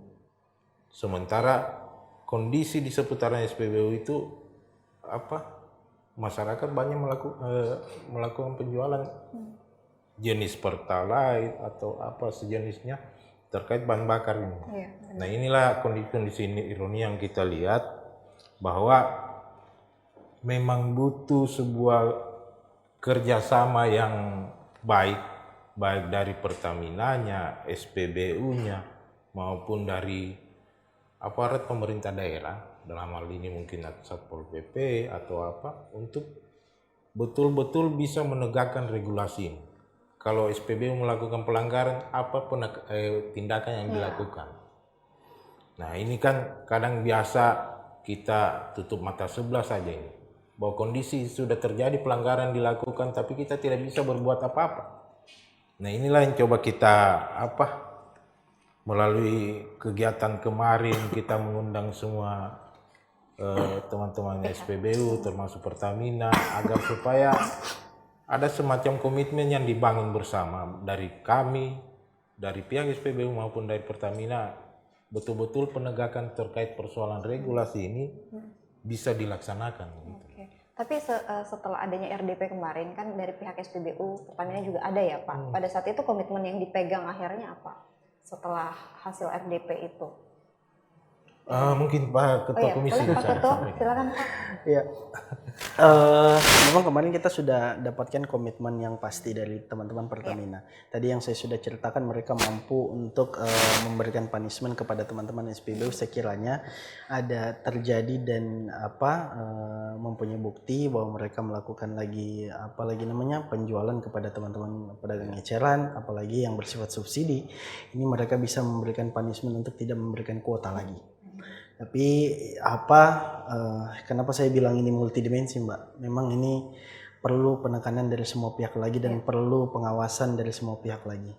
Speaker 7: Sementara kondisi di seputaran SPBU itu masyarakat banyak melakukan penjualan jenis pertalite atau apa sejenisnya terkait bahan bakar ini. Nah inilah kondisi ironi yang kita lihat bahwa memang butuh sebuah kerjasama yang baik dari Pertaminanya, SPBU-nya maupun dari aparat pemerintah daerah. Dalam hal ini mungkin Satpol PP atau untuk betul-betul bisa menegakkan regulasi ini. Kalau SPBU melakukan pelanggaran, apa tindakan yang dilakukan? Nah ini kan kadang biasa kita tutup mata sebelah saja ini. Bahwa kondisi sudah terjadi pelanggaran dilakukan, tapi kita tidak bisa berbuat apa-apa. Nah inilah yang coba kita melalui kegiatan kemarin kita mengundang semua teman-teman SPBU termasuk Pertamina agar supaya ada semacam komitmen yang dibangun bersama dari kami, dari pihak SPBU maupun dari Pertamina, betul-betul penegakan terkait persoalan regulasi ini bisa dilaksanakan.
Speaker 5: Tapi setelah adanya RDP kemarin kan dari pihak SPBU, Pertamina juga ada ya Pak. Pada saat itu komitmen yang dipegang akhirnya apa setelah hasil RDP itu?
Speaker 7: Mungkin Pak Ketua Komisi
Speaker 5: boleh Pak
Speaker 7: bisa
Speaker 5: Ketua,
Speaker 7: sampaikan.
Speaker 5: silakan Pak.
Speaker 6: Ya, memang kemarin kita sudah dapatkan komitmen yang pasti dari teman-teman Pertamina. Tadi yang saya sudah ceritakan, mereka mampu untuk memberikan punishment kepada teman-teman SPBU sekiranya ada terjadi dan mempunyai bukti bahwa mereka melakukan penjualan kepada teman-teman pedagang eceran, apalagi yang bersifat subsidi. Ini mereka bisa memberikan punishment untuk tidak memberikan kuota lagi. Tapi kenapa saya bilang ini multidimensi, Mbak? Memang ini perlu penekanan dari semua pihak lagi dan perlu pengawasan dari semua pihak lagi.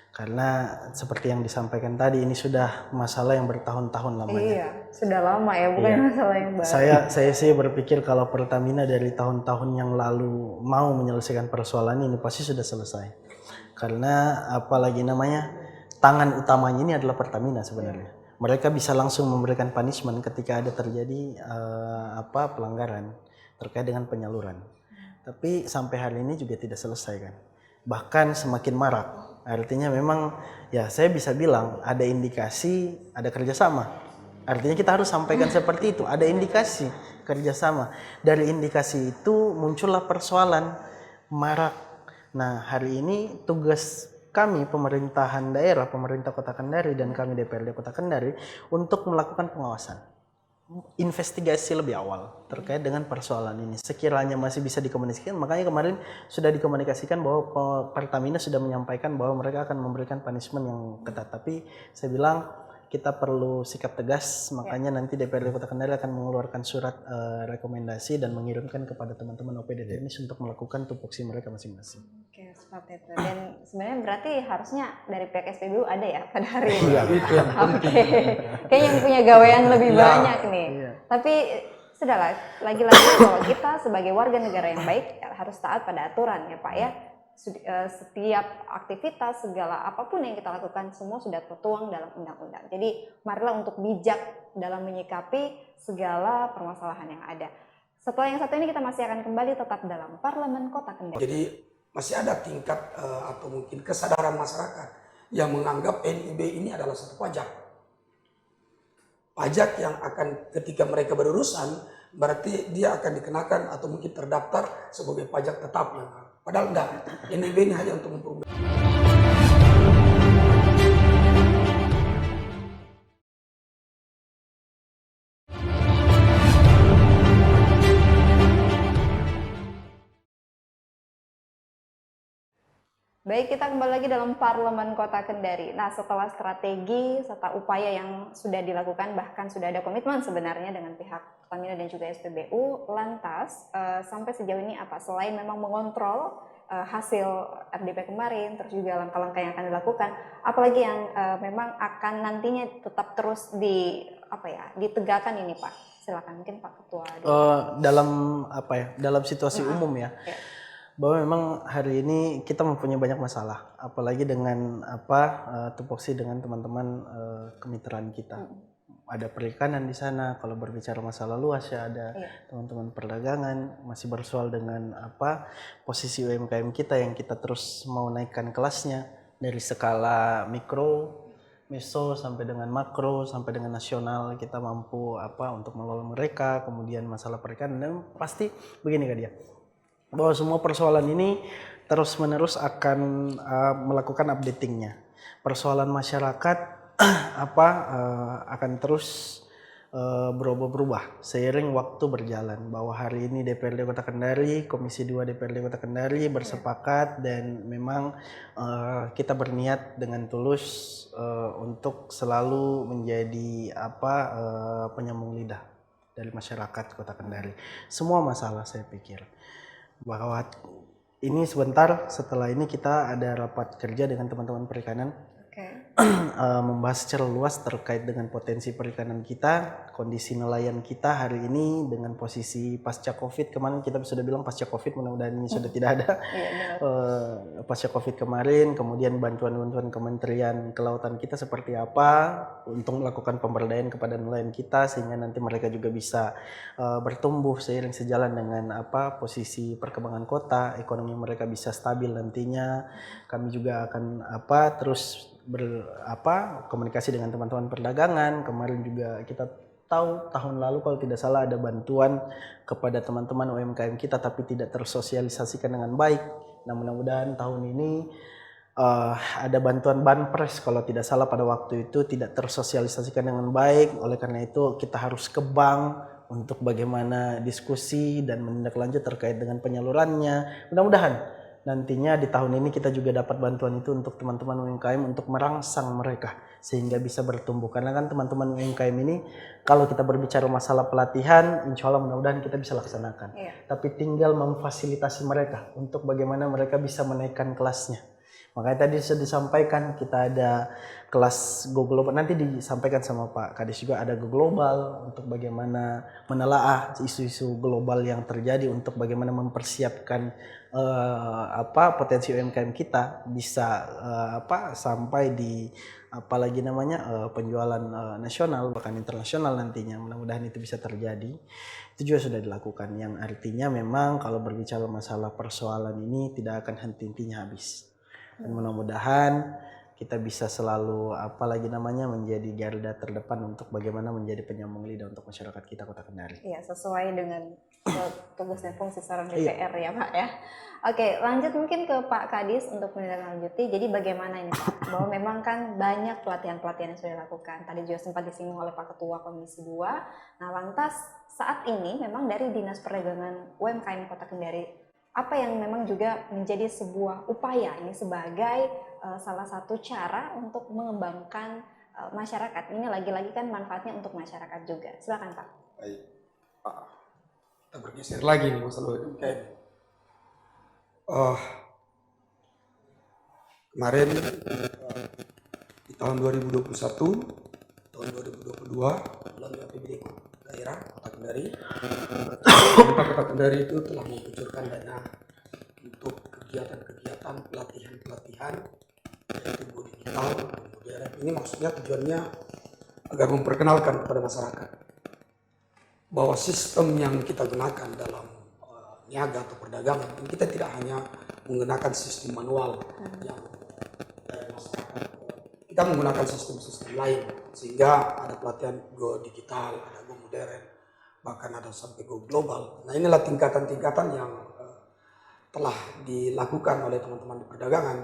Speaker 6: Karena seperti yang disampaikan tadi, ini sudah masalah yang bertahun-tahun lamanya.
Speaker 5: Iya, sudah lama ya, bukan masalah yang baru.
Speaker 6: Saya sih berpikir kalau Pertamina dari tahun-tahun yang lalu mau menyelesaikan persoalan ini pasti sudah selesai. Karena tangan utamanya ini adalah Pertamina sebenarnya. Mereka bisa langsung memberikan punishment ketika ada terjadi pelanggaran terkait dengan penyaluran. Tapi sampai hari ini juga tidak selesai kan. Bahkan semakin marak. Artinya memang ya saya bisa bilang ada indikasi ada kerjasama. Artinya kita harus sampaikan seperti itu. Ada indikasi kerjasama. Dari indikasi itu muncullah persoalan marak. Nah hari ini tugas kami pemerintahan daerah, pemerintah Kota Kendari dan kami DPRD Kota Kendari untuk melakukan pengawasan, investigasi lebih awal terkait dengan persoalan ini. Sekiranya masih bisa dikomunikasikan, makanya kemarin sudah dikomunikasikan bahwa Pertamina sudah menyampaikan bahwa mereka akan memberikan punishment yang ketat. Tapi saya bilang kita perlu sikap tegas, makanya nanti DPRD Kota Kendari akan mengeluarkan surat rekomendasi dan mengirimkan kepada teman-teman OPD Teknis untuk melakukan tupoksi mereka masing-masing.
Speaker 5: Oke, seperti itu. Dan sebenarnya berarti harusnya dari pihak SPBU ada ya pada hari ini.
Speaker 6: Iya,
Speaker 8: Itu yang
Speaker 5: Oke, kayaknya yang punya gawean lebih banyak nih.
Speaker 6: Iya.
Speaker 5: Tapi sudahlah, lagi-lagi bahwa kita sebagai warga negara yang baik ya, harus taat pada aturan ya Pak ya. Setiap aktivitas, segala apapun yang kita lakukan semua sudah tertuang dalam undang-undang. Jadi marilah untuk bijak dalam menyikapi segala permasalahan yang ada. Setelah yang satu ini kita masih akan kembali tetap dalam Parlemen Kota Kendari.
Speaker 8: Jadi masih ada tingkat atau mungkin kesadaran masyarakat yang menganggap NIB ini adalah satu pajak. Pajak yang akan ketika mereka berurusan berarti dia akan dikenakan atau mungkin terdaftar sebagai pajak tetap. Padahal enggak, NIB ini hanya untuk memperbaiki.
Speaker 5: Baik, kita kembali lagi dalam Parlemen Kota Kendari. Nah, setelah strategi serta upaya yang sudah dilakukan, bahkan sudah ada komitmen sebenarnya dengan pihak Pertamina dan juga SPBU, lantas sampai sejauh ini apa? Selain memang mengontrol hasil RDP kemarin, terus juga langkah-langkah yang akan dilakukan, apalagi yang memang akan nantinya tetap terus ditegakkan ini Pak? Silakan mungkin Pak Ketua.
Speaker 6: Dalam situasi umum ya. Bahwa memang hari ini kita mempunyai banyak masalah, apalagi dengan tupoksi dengan teman-teman kemitraan kita. Ada perikanan di sana, kalau berbicara masalah luas ya ada teman-teman perdagangan, masih bersoal dengan posisi UMKM kita yang kita terus mau naikkan kelasnya dari skala mikro, meso sampai dengan makro sampai dengan nasional, kita mampu untuk mengelola mereka. Kemudian masalah perikanan, dan pasti begini kan dia, bahwa semua persoalan ini terus-menerus akan melakukan updatingnya. Persoalan masyarakat akan terus berubah-berubah seiring waktu berjalan. Bahwa hari ini DPRD Kota Kendari, Komisi 2 DPRD Kota Kendari bersepakat dan memang kita berniat dengan tulus untuk selalu menjadi penyambung lidah dari masyarakat Kota Kendari. Semua masalah saya pikir. Bahwa ini sebentar setelah ini kita ada rapat kerja dengan teman-teman perikanan, membahas secara luas terkait dengan potensi perikanan kita, kondisi nelayan kita hari ini dengan posisi pasca Covid. Kemarin kita sudah bilang pasca Covid, mudah-mudahan ini sudah tidak ada. Pasca Covid kemarin, kemudian bantuan-bantuan Kementerian Kelautan kita seperti apa untuk melakukan pemberdayaan kepada nelayan kita sehingga nanti mereka juga bisa bertumbuh seiring sejalan dengan posisi perkembangan kota, ekonomi mereka bisa stabil nantinya. Kami juga akan terus komunikasi dengan teman-teman perdagangan. Kemarin juga kita tahu tahun lalu kalau tidak salah ada bantuan kepada teman-teman UMKM kita tapi tidak tersosialisasikan dengan baik. Nah mudah-mudahan tahun ini ada bantuan banpres kalau tidak salah pada waktu itu tidak tersosialisasikan dengan baik. Oleh karena itu kita harus ke bank untuk bagaimana diskusi dan menindaklanjut terkait dengan penyalurannya. Mudah-mudahan nantinya di tahun ini kita juga dapat bantuan itu untuk teman-teman UMKM untuk merangsang mereka sehingga bisa bertumbuh. Karena kan teman-teman UMKM ini kalau kita berbicara masalah pelatihan, insya Allah mudah-mudahan kita bisa laksanakan. Tapi tinggal memfasilitasi mereka untuk bagaimana mereka bisa menaikkan kelasnya. Makanya tadi sudah disampaikan kita ada kelas Go Global, nanti disampaikan sama Pak Kadis juga ada Go Global untuk bagaimana menelaah isu-isu global yang terjadi untuk bagaimana mempersiapkan potensi UMKM kita bisa sampai di apalagi namanya penjualan nasional bahkan internasional nantinya. Mudah-mudahan itu bisa terjadi. Itu juga sudah dilakukan yang artinya memang kalau berbicara masalah persoalan ini tidak akan henti-hentinya habis. Dan mudah-mudahan kita bisa selalu menjadi garda terdepan untuk bagaimana menjadi penyambung lidah untuk masyarakat kita Kota Kendari.
Speaker 5: Iya, sesuai dengan tugas dan fungsi seorang DPR ya Pak ya. Oke, lanjut mungkin ke Pak Kadis untuk menindaklanjuti. Jadi bagaimana ini Pak? Bahwa memang kan banyak pelatihan-pelatihan yang sudah dilakukan. Tadi juga sempat disinggung oleh Pak Ketua Komisi 2. Nah, lantas saat ini memang dari Dinas Perdagangan UMKM Kota Kendari apa yang memang juga menjadi sebuah upaya ini sebagai salah satu cara untuk mengembangkan masyarakat. Ini lagi-lagi kan manfaatnya untuk masyarakat juga. Silakan Pak.
Speaker 8: Baik, Pak. Kita bergeser lagi nih masalah UMKM. Kemarin di tahun 2021, tahun 2022 melalui APBD daerah Kota Kendari, pemerintah Kota Kendari itu telah mengucurkan dana untuk kegiatan-kegiatan pelatihan-pelatihan yaitu go digital dan modern. Ini maksudnya tujuannya agar memperkenalkan kepada masyarakat bahwa sistem yang kita gunakan dalam niaga atau perdagangan ini kita tidak hanya menggunakan sistem manual yang dari masyarakat, kita menggunakan sistem-sistem lain sehingga ada pelatihan go digital, ada go modern, bahkan ada sampai go global. Nah inilah tingkatan-tingkatan yang telah dilakukan oleh teman-teman di perdagangan.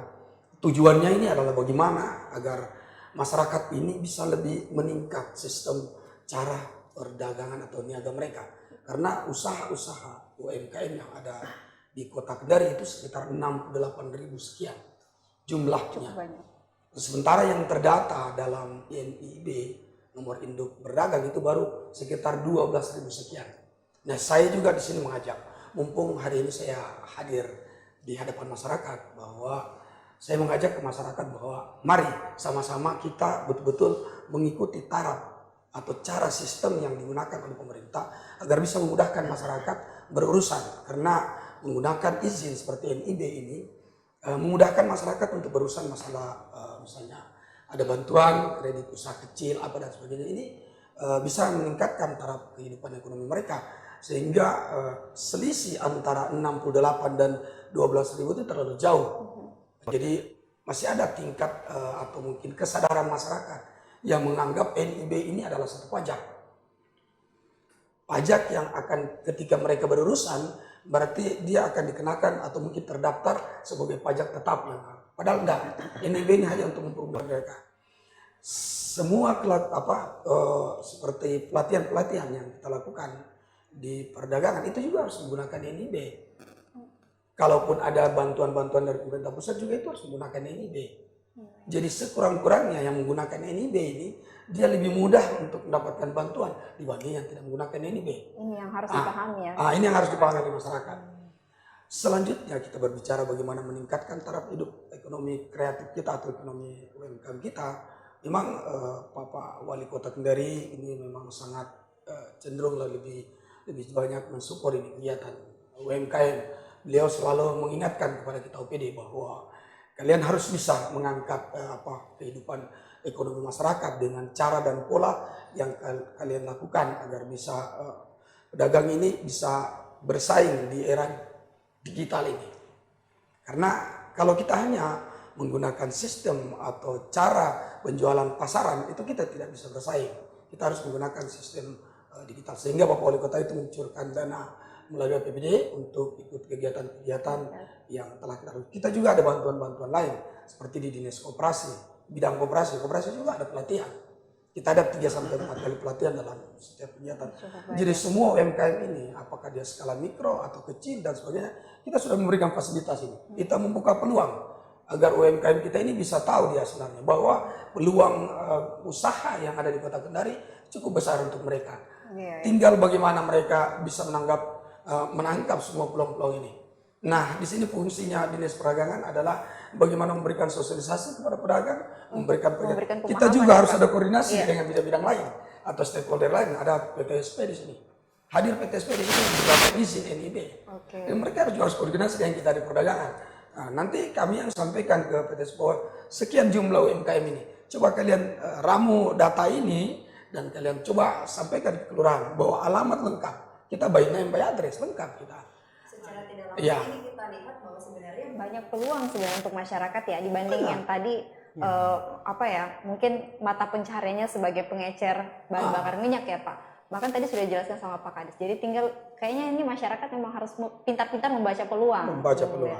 Speaker 8: Tujuannya ini adalah bagaimana agar masyarakat ini bisa lebih meningkat sistem cara perdagangan atau niaga mereka. Karena usaha-usaha UMKM yang ada di Kota Kendari itu sekitar 68.000 sekian jumlahnya. Sementara yang terdata dalam NIB nomor induk berdagang itu baru sekitar 12.000 sekian. Nah saya juga di sini mengajak, mumpung hari ini saya hadir di hadapan masyarakat, bahwa saya mengajak ke masyarakat bahwa mari sama-sama kita betul-betul mengikuti taraf atau cara sistem yang digunakan oleh pemerintah agar bisa memudahkan masyarakat berurusan. Karena menggunakan izin seperti NIB ini memudahkan masyarakat untuk berurusan masalah misalnya ada bantuan kredit usaha kecil apa dan sebagainya. Ini bisa meningkatkan taraf kehidupan ekonomi mereka sehingga selisih antara 68 dan 12.000 itu terlalu jauh. Jadi masih ada tingkat atau mungkin kesadaran masyarakat yang menganggap NIB ini adalah satu pajak. Pajak yang akan ketika mereka berurusan berarti dia akan dikenakan atau mungkin terdaftar sebagai pajak tetap. Padahal enggak, NIB ini hanya untuk mempermudah mereka. Semua seperti pelatihan-pelatihan yang kita lakukan di perdagangan itu juga harus menggunakan NIB. Kalaupun ada bantuan-bantuan dari pemerintah pusat juga itu harus menggunakan NIB. Jadi sekurang-kurangnya yang menggunakan NIB ini dia lebih mudah untuk mendapatkan bantuan dibanding yang tidak menggunakan NIB.
Speaker 5: Ini yang harus dipahami ya.
Speaker 8: Ini yang harus dipahami oleh masyarakat. Selanjutnya kita berbicara bagaimana meningkatkan taraf hidup ekonomi kreatif kita atau ekonomi UMKM kita. Memang Bapak Wali Kota Kendari ini memang sangat cenderung lebih banyak mensupport ini kegiatan UMKM. Beliau selalu mengingatkan kepada kita OPD bahwa kalian harus bisa mengangkat kehidupan ekonomi masyarakat dengan cara dan pola yang kalian lakukan agar bisa pedagang ini bisa bersaing di era digital ini. Karena kalau kita hanya menggunakan sistem atau cara penjualan pasaran itu kita tidak bisa bersaing. kita harus menggunakan sistem digital, sehingga Bapak Wali Kota itu mengucurkan dana melalui APBD untuk ikut kegiatan-kegiatan yang telah kita lakukan. Kita juga ada bantuan-bantuan lain seperti di dinas koperasi, bidang koperasi juga ada pelatihan. Kita ada 3-4 kali pelatihan dalam setiap kegiatan. Jadi semua UMKM ini, apakah dia skala mikro atau kecil dan sebagainya, kita sudah memberikan fasilitas ini. Kita membuka peluang agar UMKM kita ini bisa tahu dia sebenarnya bahwa peluang usaha yang ada di Kota Kendari cukup besar untuk mereka. Tinggal bagaimana mereka bisa menangkap semua peluang-peluang ini. Nah, di sini fungsinya Dinas Perdagangan adalah bagaimana memberikan sosialisasi kepada pedagang, memberikan kita juga harus ada koordinasi dengan bidang-bidang lain atau stakeholder lain. Ada PTSP di sini. Hadir PTSP di sini beberapa izin NIB. Dan mereka juga harus koordinasi dengan kita di perdagangan. Nah, nanti kami yang sampaikan ke PTSP bahwa sekian jumlah UMKM ini. Coba kalian ramu data ini dan kalian coba sampaikan ke kelurahan bahwa alamat lengkap. Kita by name by address lengkap kita.
Speaker 5: Secara tidak langsung ini kita lihat bahwa sebenarnya banyak peluang sebenarnya untuk masyarakat ya dibanding yang tadi mungkin mata pencahariannya sebagai pengecer bahan bakar minyak ya Pak. Bahkan tadi sudah dijelaskan sama Pak Kadis. Jadi tinggal kayaknya ini masyarakat memang harus pintar-pintar membaca peluang.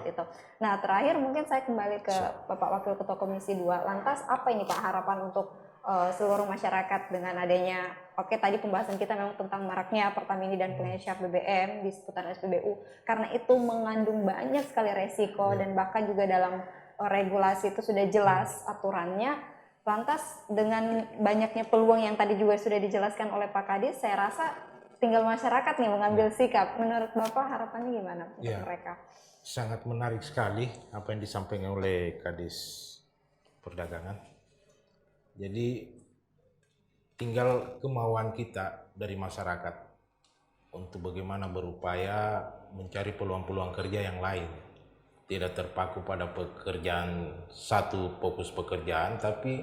Speaker 5: Itu. Nah, terakhir mungkin saya kembali ke Bapak Wakil Ketua Komisi 2. Lantas apa ini Pak harapan untuk seluruh masyarakat dengan adanya tadi pembahasan kita memang tentang maraknya Pertamini dan pengecer BBM di seputar SPBU karena itu mengandung banyak sekali resiko dan bahkan juga dalam regulasi itu sudah jelas aturannya. Lantas dengan banyaknya peluang yang tadi juga sudah dijelaskan oleh Pak Kadis, saya rasa tinggal masyarakat nih mengambil sikap. Menurut Bapak harapannya gimana untuk mereka?
Speaker 7: Sangat menarik sekali apa yang disampaikan oleh Kadis Perdagangan. Jadi tinggal kemauan kita dari masyarakat untuk bagaimana berupaya mencari peluang-peluang kerja yang lain. Tidak terpaku pada satu fokus pekerjaan, tapi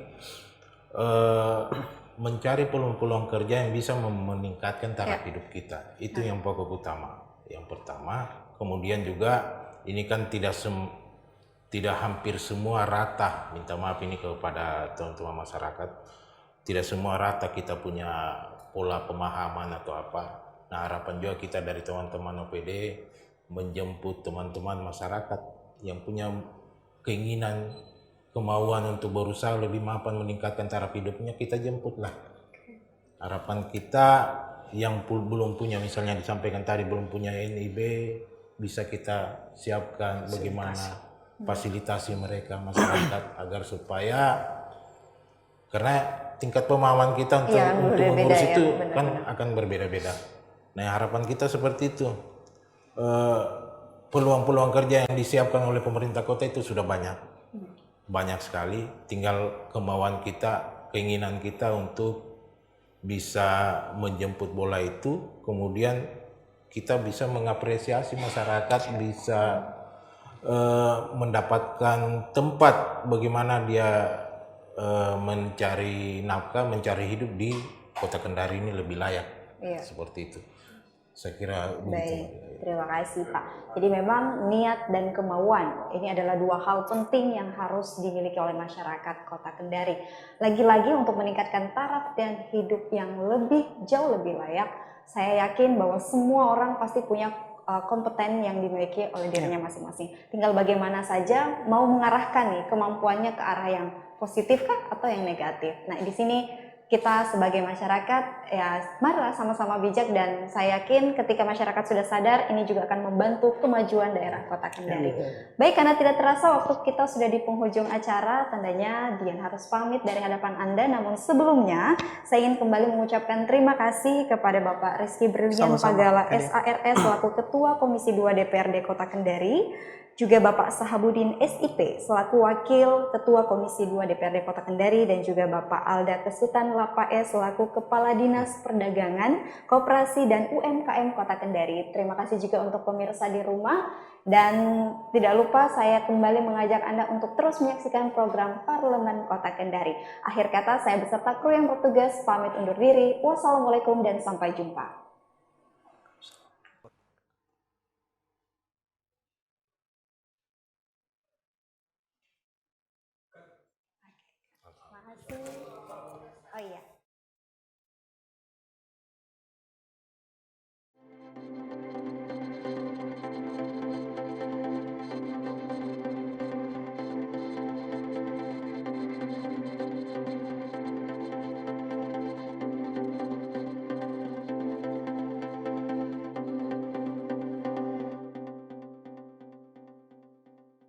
Speaker 7: mencari peluang-peluang kerja yang bisa meningkatkan taraf hidup kita. Itu yang pokok utama. Yang pertama, kemudian juga ini kan tidak hampir semua rata, minta maaf ini kepada teman-teman masyarakat, tidak semua rata kita punya pola pemahaman atau apa. Nah, harapan juga kita dari teman-teman OPD menjemput teman-teman masyarakat yang punya keinginan, kemauan untuk berusaha lebih mapan meningkatkan taraf hidupnya, kita jemputlah. Harapan kita yang belum punya, misalnya disampaikan tadi belum punya NIB, bisa kita siapkan bagaimana fasilitasi mereka masyarakat agar supaya, karena tingkat pemahaman kita untuk mengurus itu kan akan berbeda-beda. Nah, harapan kita seperti itu. Peluang-peluang kerja yang disiapkan oleh pemerintah kota itu sudah banyak sekali. Tinggal kemauan kita, keinginan kita untuk bisa menjemput bola itu, kemudian kita bisa mengapresiasi masyarakat, bisa mendapatkan tempat bagaimana dia mencari nafkah, mencari hidup di Kota Kendari ini lebih layak. Seperti itu. Saya kira begitu.
Speaker 5: Terima kasih Pak. Jadi memang niat dan kemauan ini adalah dua hal penting yang harus dimiliki oleh masyarakat Kota Kendari. Lagi-lagi untuk meningkatkan taraf dan hidup yang jauh lebih layak, saya yakin bahwa semua orang pasti punya kompeten yang dimiliki oleh dirinya masing-masing. Tinggal bagaimana saja mau mengarahkan nih kemampuannya ke arah yang positif kah atau yang negatif. Nah, di sini kita sebagai masyarakat ya marilah sama-sama bijak, dan saya yakin ketika masyarakat sudah sadar ini juga akan membantu kemajuan daerah Kota Kendari. Baik, karena tidak terasa waktu kita sudah di penghujung acara, tandanya Dian harus pamit dari hadapan Anda. Namun sebelumnya saya ingin kembali mengucapkan terima kasih kepada Bapak Rizky Brilian Pagala SARS selaku Ketua Komisi 2 DPRD Kota Kendari, juga Bapak Sahabudin SIP selaku Wakil Ketua Komisi 2 DPRD Kota Kendari, dan juga Bapak Alda Kesutan Lapae selaku Kepala Dinas Perdagangan, Koperasi dan UMKM Kota Kendari. Terima kasih juga untuk pemirsa di rumah, dan tidak lupa saya kembali mengajak Anda untuk terus menyaksikan program Parlemen Kota Kendari. Akhir kata saya beserta kru yang bertugas pamit undur diri. Wassalamualaikum dan sampai jumpa. Oh iya.